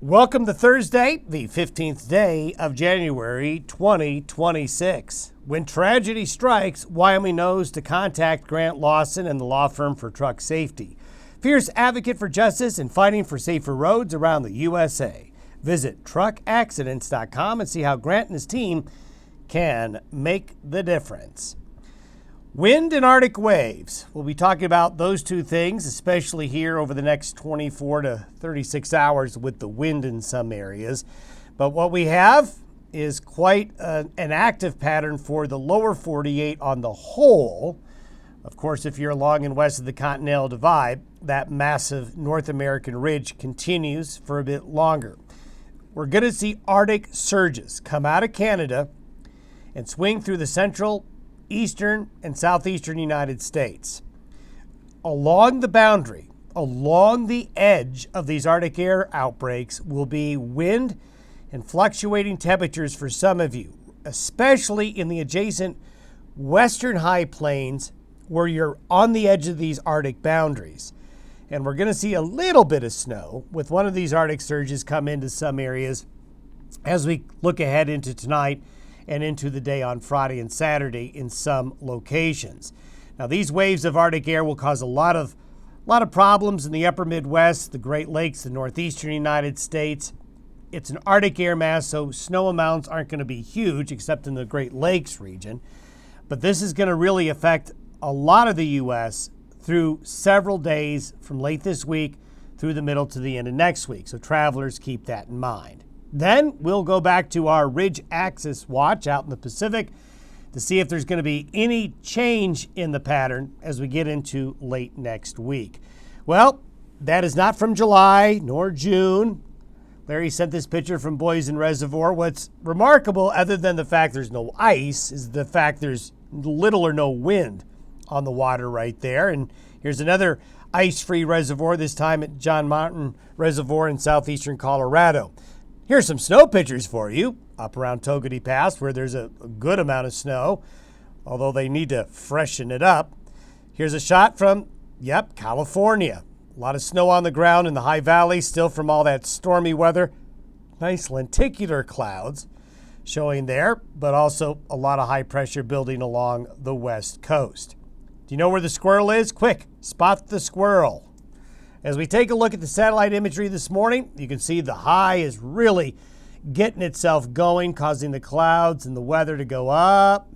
Welcome to Thursday, the 15th day of January 2026. When tragedy strikes, Wyoming knows to contact Grant Lawson and the law firm for truck safety. Fierce advocate for justice and fighting for safer roads around the USA. Visit truckaccidents.com and see how Grant and his team can make the difference. Wind and Arctic waves. We'll be talking about those two things, especially here over the next 24 to 36 hours with the wind in some areas. But what we have is quite an active pattern for the lower 48 on the whole. Of course, if you're along and west of the Continental Divide, that massive North American ridge continues for a bit longer. We're going to see Arctic surges come out of Canada and swing through the central, eastern, and southeastern United States. Along the boundary, along the edge of these Arctic air outbreaks will be wind and fluctuating temperatures for some of you, especially in the adjacent western high plains where you're on the edge of these Arctic boundaries. And we're going to see a little bit of snow with one of these Arctic surges come into some areas as we look ahead into tonight and into the day on Friday and Saturday in some locations. Now, these waves of Arctic air will cause a lot of problems in the upper Midwest, the Great Lakes, the northeastern United States. It's an Arctic air mass, so snow amounts aren't going to be huge except in the Great Lakes region. But this is going to really affect a lot of the U.S. through several days from late this week through the middle to the end of next week. So travelers, keep that in mind. Then we'll go back to our ridge axis watch out in the Pacific to see if there's going to be any change in the pattern as we get into late next week. Well, that is not from July nor June. Larry sent this picture from Boise Reservoir. What's remarkable, other than the fact there's no ice, is the fact there's little or no wind on the water right there. And here's another ice-free reservoir, this time at John Mountain Reservoir in southeastern Colorado. Here's some snow pictures for you up around Togety Pass where there's a good amount of snow, although they need to freshen it up. Here's a shot from, California. A lot of snow on the ground in the high valley, still from all that stormy weather. Nice lenticular clouds showing there, but also a lot of high pressure building along the west coast. Do you know where the squirrel is? Quick, spot the squirrel. As we take a look at the satellite imagery this morning, you can see the high is really getting itself going, causing the clouds and the weather to go up,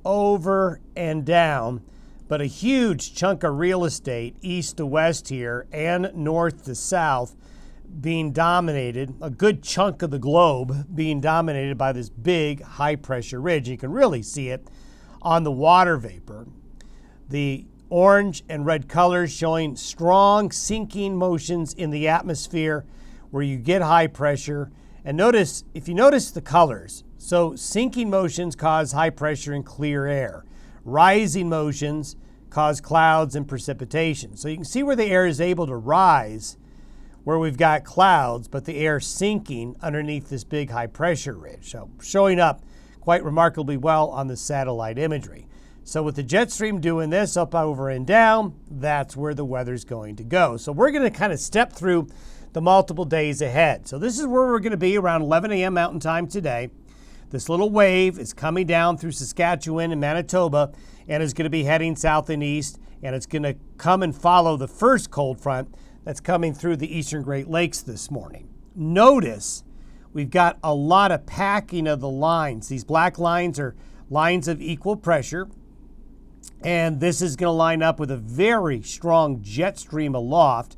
over, and down. But a huge chunk of real estate east to west here and north to south being dominated, a good chunk of the globe being dominated by this big high pressure ridge. You can really see it on the water vapor. The orange and red colors showing strong sinking motions in the atmosphere where you get high pressure. And notice, if you notice the colors, so sinking motions cause high pressure and clear air. Rising motions cause clouds and precipitation. So you can see where the air is able to rise, where we've got clouds, but the air sinking underneath this big high pressure ridge. So showing up quite remarkably well on the satellite imagery. So with the jet stream doing this up, over, and down, that's where the weather's going to go. So we're going to kind of step through the multiple days ahead. So this is where we're going to be around 11 a.m. Mountain Time today. This little wave is coming down through Saskatchewan and Manitoba and is going to be heading south and east, and it's going to come and follow the first cold front that's coming through the eastern Great Lakes this morning. Notice we've got a lot of packing of the lines. These black lines are lines of equal pressure. And this is going to line up with a very strong jet stream aloft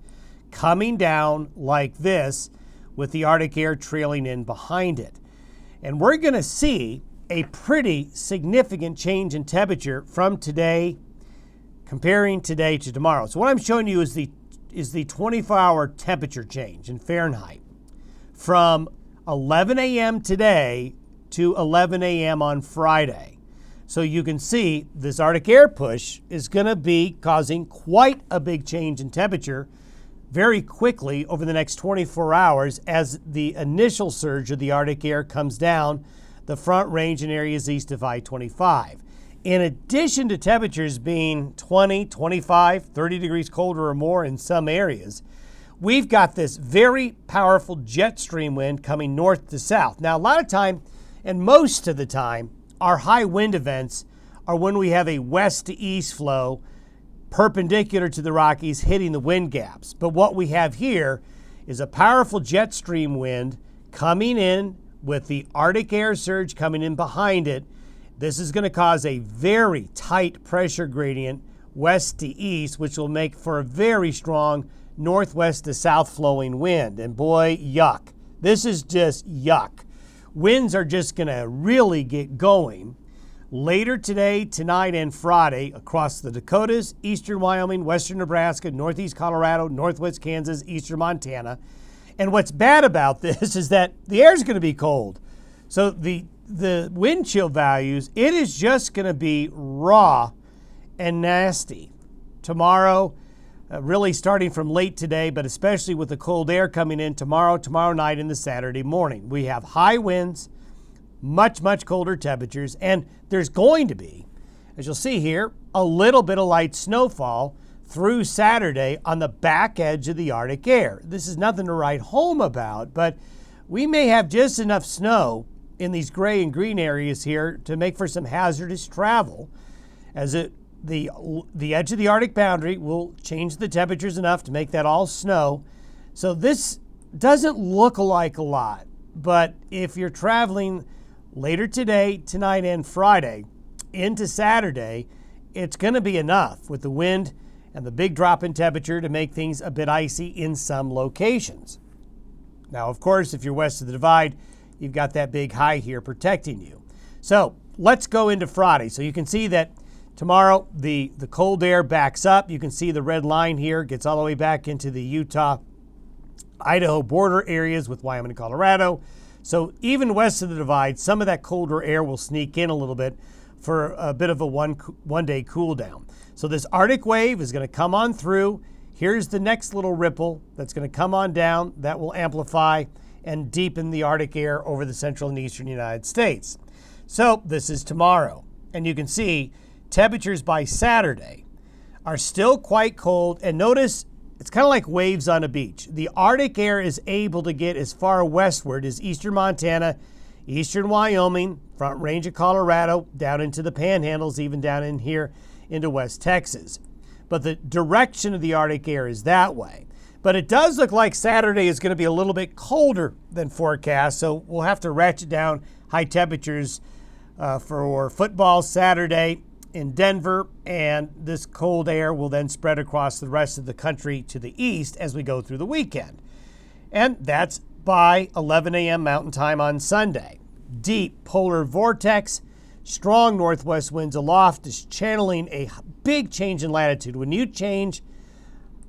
coming down like this with the Arctic air trailing in behind it. And we're going to see a pretty significant change in temperature from today, comparing today to tomorrow. So what I'm showing you is the 24-hour temperature change in Fahrenheit from 11 a.m. today to 11 a.m. on Friday. So you can see this Arctic air push is going to be causing quite a big change in temperature very quickly over the next 24 hours as the initial surge of the Arctic air comes down the front range in areas east of I-25. In addition to temperatures being 20, 25, 30 degrees colder or more in some areas, we've got this very powerful jet stream wind coming north to south. Now, a lot of time, and most of the time, our high wind events are when we have a west to east flow perpendicular to the Rockies hitting the wind gaps. But what we have here is a powerful jet stream wind coming in with the Arctic air surge coming in behind it. This is going to cause a very tight pressure gradient west to east, which will make for a very strong northwest to south flowing wind. And boy, yuck. This is just yuck. Winds are just going to really get going later today, tonight, and Friday across the Dakotas, eastern Wyoming, western Nebraska, northeast Colorado, northwest Kansas, eastern Montana. And what's bad about this is that the air is going to be cold. So the wind chill values, it is just going to be raw and nasty. Tomorrow, really starting from late today, but especially with the cold air coming in tomorrow night, and the Saturday morning. We have high winds, much, much colder temperatures, and there's going to be, as you'll see here, a little bit of light snowfall through Saturday on the back edge of the Arctic air. This is nothing to write home about, but we may have just enough snow in these gray and green areas here to make for some hazardous travel, as the edge of the Arctic boundary will change the temperatures enough to make that all snow. So this doesn't look like a lot, but if you're traveling later today, tonight, and Friday into Saturday, it's going to be enough with the wind and the big drop in temperature to make things a bit icy in some locations. Now, of course, if you're west of the divide, you've got that big high here protecting you. So let's go into Friday. So you can see that tomorrow, the cold air backs up. You can see the red line here gets all the way back into the Utah-Idaho border areas with Wyoming and Colorado. So even west of the divide, some of that colder air will sneak in a little bit for a bit of a one-day cool down. So this Arctic wave is going to come on through. Here's the next little ripple that's going to come on down. That will amplify and deepen the Arctic air over the central and eastern United States. So this is tomorrow. And you can see temperatures by Saturday are still quite cold. And notice it's kind of like waves on a beach. The Arctic air is able to get as far westward as eastern Montana, eastern Wyoming, front range of Colorado, down into the panhandles, even down in here into West Texas. But the direction of the Arctic air is that way. But it does look like Saturday is going to be a little bit colder than forecast, so we'll have to ratchet down high temperatures for football Saturday in Denver, and this cold air will then spread across the rest of the country to the east as we go through the weekend. And that's by 11 a.m. Mountain Time on Sunday. Deep polar vortex, strong northwest winds aloft is channeling a big change in latitude. When you change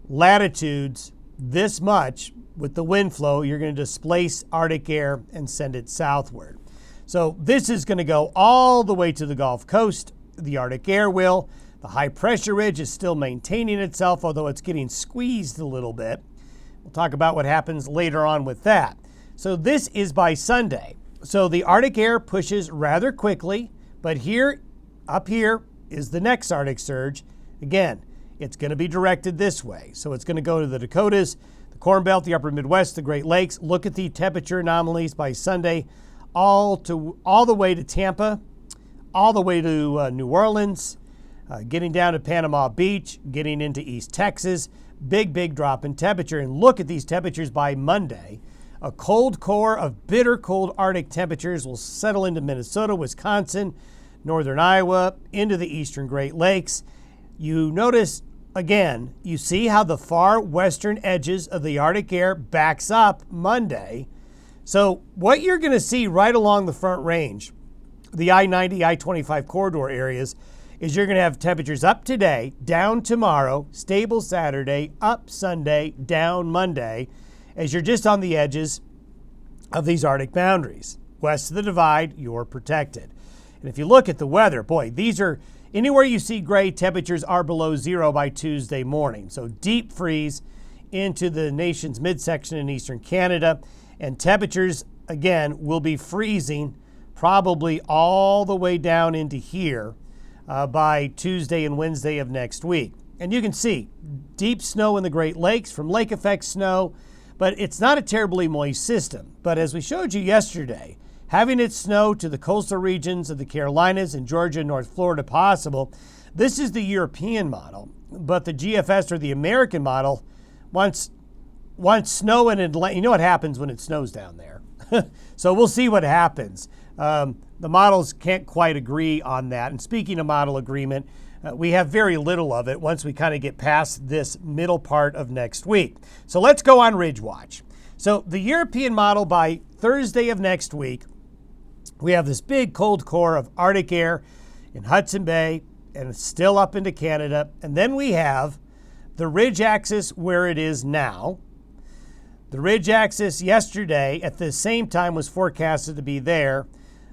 latitudes this much with the wind flow, you're going to displace Arctic air and send it southward. So this is going to go all the way to the Gulf Coast. The Arctic air will. The high pressure ridge is still maintaining itself, although it's getting squeezed a little bit. We'll talk about what happens later on with that. So this is by Sunday. So the Arctic air pushes rather quickly, but up here is the next Arctic surge. Again, it's going to be directed this way. So it's going to go to the Dakotas, the Corn Belt, the upper Midwest, the Great Lakes. Look at the temperature anomalies by Sunday, all the way to Tampa, all the way to New Orleans, getting down to Panama Beach, getting into East Texas. Big drop in temperature. And look at these temperatures by Monday. A cold core of bitter cold Arctic temperatures will settle into Minnesota, Wisconsin, northern Iowa, into the eastern Great Lakes. You notice, again, you see how the far western edges of the Arctic air backs up Monday. So what you're going to see right along the Front Range, the I-90, I-25 corridor areas, is you're going to have temperatures up today, down tomorrow, stable Saturday, up Sunday, down Monday, as you're just on the edges of these Arctic boundaries. West of the divide, you're protected. And if you look at the weather, boy, these are, anywhere you see gray, temperatures are below zero by Tuesday morning. So deep freeze into the nation's midsection in eastern Canada. And temperatures, again, will be freezing probably all the way down into here by Tuesday and Wednesday of next week. And you can see deep snow in the Great Lakes from lake effect snow, but it's not a terribly moist system. But as we showed you yesterday, having it snow to the coastal regions of the Carolinas and Georgia and North Florida possible, this is the European model. But the GFS, or the American model, wants snow in Atlanta. You know what happens when it snows down there. So we'll see what happens. The models can't quite agree on that. And speaking of model agreement, we have very little of it once we kind of get past this middle part of next week. So let's go on Ridge Watch. So the European model, by Thursday of next week, we have this big cold core of Arctic air in Hudson Bay, and it's still up into Canada. And then we have the ridge axis where it is now. The ridge axis yesterday at the same time was forecasted to be there.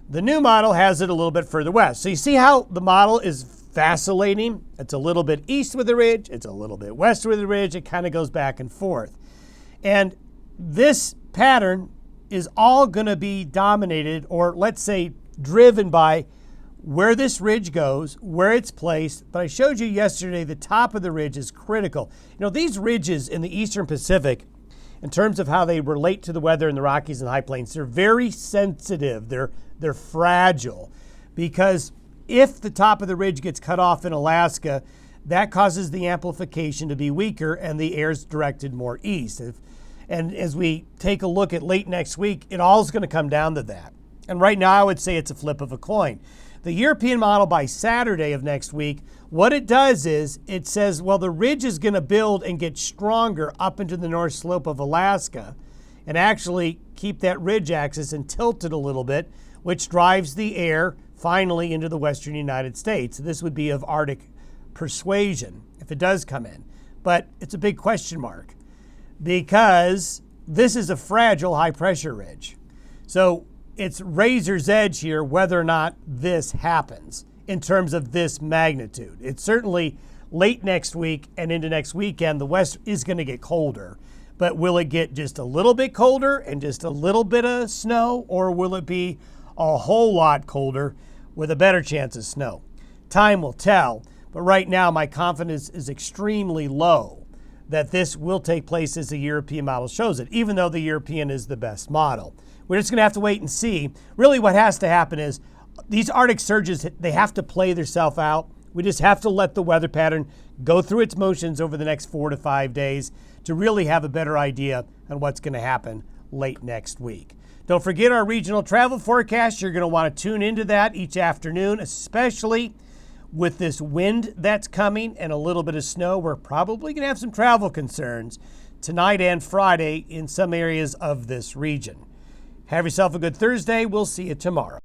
The new model has it a little bit further west. So you see how the model is vacillating? It's a little bit east with the ridge. It's a little bit west with the ridge. It kind of goes back and forth. And this pattern is all going to be dominated, or let's say driven, by where this ridge goes, where it's placed. But I showed you yesterday the top of the ridge is critical. You know, these ridges in the Eastern Pacific, in terms of how they relate to the weather in the Rockies and High Plains, they're very sensitive. They're fragile, because if the top of the ridge gets cut off in Alaska, that causes the amplification to be weaker and the air's directed more east. And as we take a look at late next week, it all is going to come down to that. And right now I would say it's a flip of a coin. The European model by Saturday of next week, what it does is it says, well, the ridge is going to build and get stronger up into the north slope of Alaska and actually keep that ridge axis and tilt it a little bit, which drives the air finally into the western United States. This would be of Arctic persuasion if it does come in. But it's a big question mark, because this is a fragile high pressure ridge. So it's razor's edge here whether or not this happens in terms of this magnitude. It's certainly late next week and into next weekend, the west is going to get colder. But will it get just a little bit colder and just a little bit of snow, or will it be a whole lot colder with a better chance of snow? Time will tell, but right now my confidence is extremely low that this will take place as the European model shows it, even though the European is the best model. We're just going to have to wait and see. Really what has to happen is these Arctic surges, they have to play themselves out. We just have to let the weather pattern go through its motions over the next 4 to 5 days to really have a better idea on what's going to happen late next week. Don't forget our regional travel forecast. You're going to want to tune into that each afternoon, especially with this wind that's coming and a little bit of snow. We're probably going to have some travel concerns tonight and Friday in some areas of this region. Have yourself a good Thursday. We'll see you tomorrow.